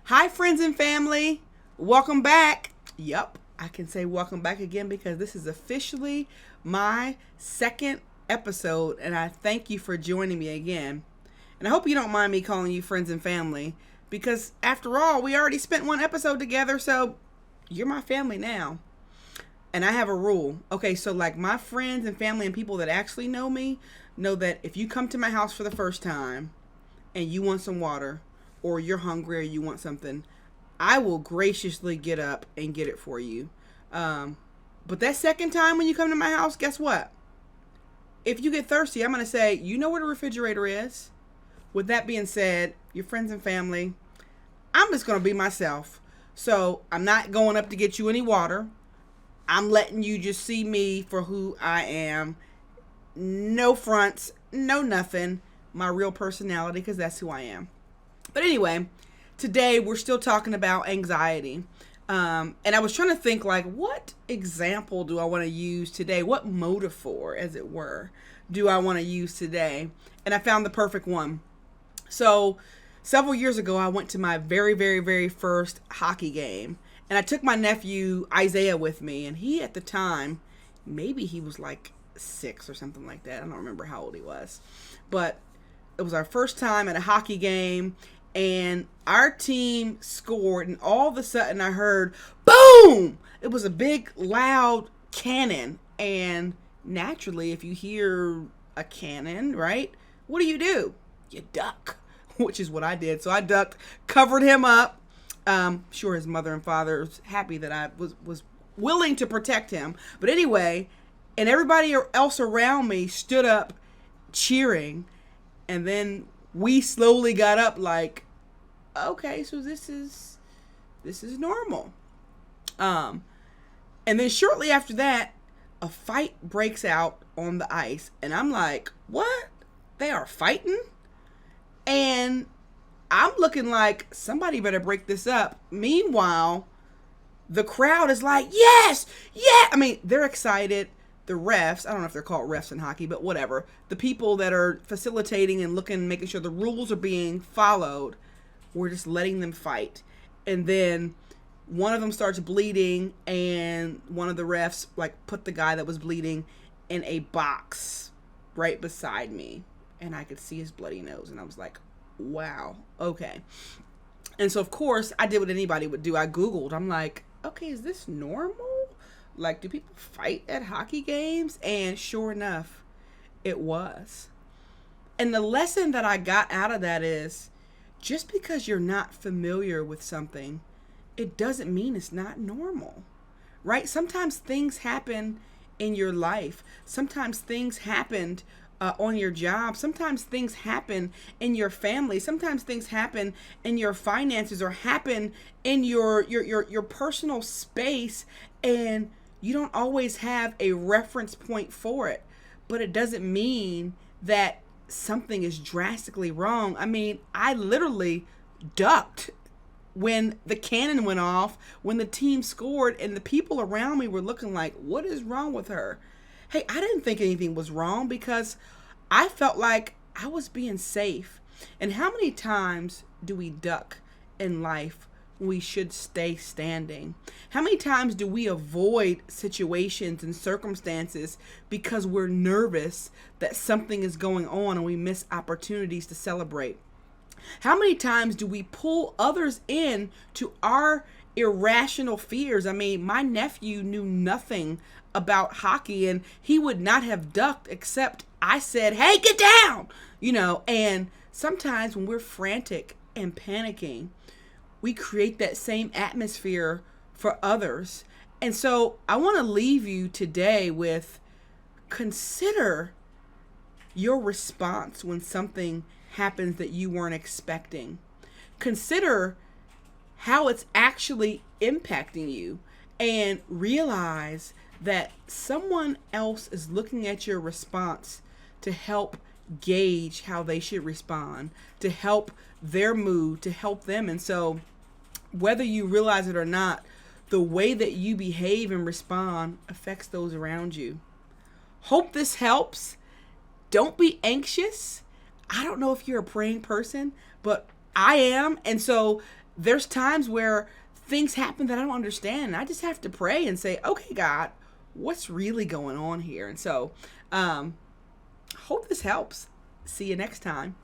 Hi, friends and family. Welcome back. Yup, I can say welcome back again because this is officially my second episode, and I thank you for joining me again. And I hope you don't mind me calling you friends and family because, after all, we already spent one episode together, so you're my family now. And I have a rule. Okay, so like my friends and family and people that actually know me know that if you come to my house for the first time and you want some water or you're hungry or you want something, I will graciously get up and get it for you. But that second time when you come to my house, guess what? If you get thirsty, I'm going to say, you know where the refrigerator is. With that being said, your friends and family, I'm just going to be myself. So I'm not going up to get you any water. I'm letting you just see me for who I am. No fronts, no nothing. My real personality, because that's who I am. But anyway, today we're still talking about anxiety. And I was trying to think, like, what example do I want to use today? What metaphor, as it were, do I want to use today? And I found the perfect one. So several years ago, I went to my very, very, very first hockey game. And I took my nephew, Isaiah, with me. And he, at the time, maybe he was like 6 or something like that. I don't remember how old he was. But it was our first time at a hockey game. And our team scored. And all of a sudden, I heard, boom! It was a big, loud cannon. And naturally, if you hear a cannon, right? What do? You duck, which is what I did. So I ducked, covered him up. Sure, his mother and father was happy that I was willing to protect him. But anyway, and everybody else around me stood up cheering. And then we slowly got up like, okay, so this is normal. And then shortly after that, a fight breaks out on the ice. And I'm like, what? They are fighting? And I'm looking like somebody better break this up. Meanwhile, the crowd is like, yes, yeah. I mean, they're excited. The refs, I don't know if they're called refs in hockey, but whatever. The people that are facilitating and making sure the rules are being followed, we're just letting them fight. And then one of them starts bleeding, and one of the refs like put the guy that was bleeding in a box right beside me. And I could see his bloody nose. And I was like, wow, okay. And so, of course, I did what anybody would do. I Googled. I'm like, okay, is this normal? Like, do people fight at hockey games? And sure enough, it was. And the lesson that I got out of that is, just because you're not familiar with something, it doesn't mean it's not normal, right? Sometimes things happen in your life. Sometimes things happened on your job. Sometimes things happen in your family. Sometimes things happen in your finances or happen in your personal space, and you don't always have a reference point for it. But it doesn't mean that something is drastically wrong. I mean, I literally ducked when the cannon went off, when the team scored, and the people around me were looking like, what is wrong with her? Hey, I didn't think anything was wrong because I felt like I was being safe. And how many times do we duck in life when we should stay standing? How many times do we avoid situations and circumstances because we're nervous that something is going on and we miss opportunities to celebrate? How many times do we pull others in to our irrational fears? I mean, my nephew knew nothing about hockey, and he would not have ducked except I said, hey, get down, and sometimes when we're frantic and panicking, we create that same atmosphere for others. And so I want to leave you today with, consider your response when something happens that you weren't expecting. Consider how it's actually impacting you, and realize that someone else is looking at your response to help gauge how they should respond, to help their mood, to help them. And so whether you realize it or not, the way that you behave and respond affects those around you. Hope this helps. don't be anxious. I don't know if you're a praying person, but I am. And so there's times where things happen that I don't understand. I just have to pray and say, okay, God, what's really going on here? And so hope this helps. See you next time.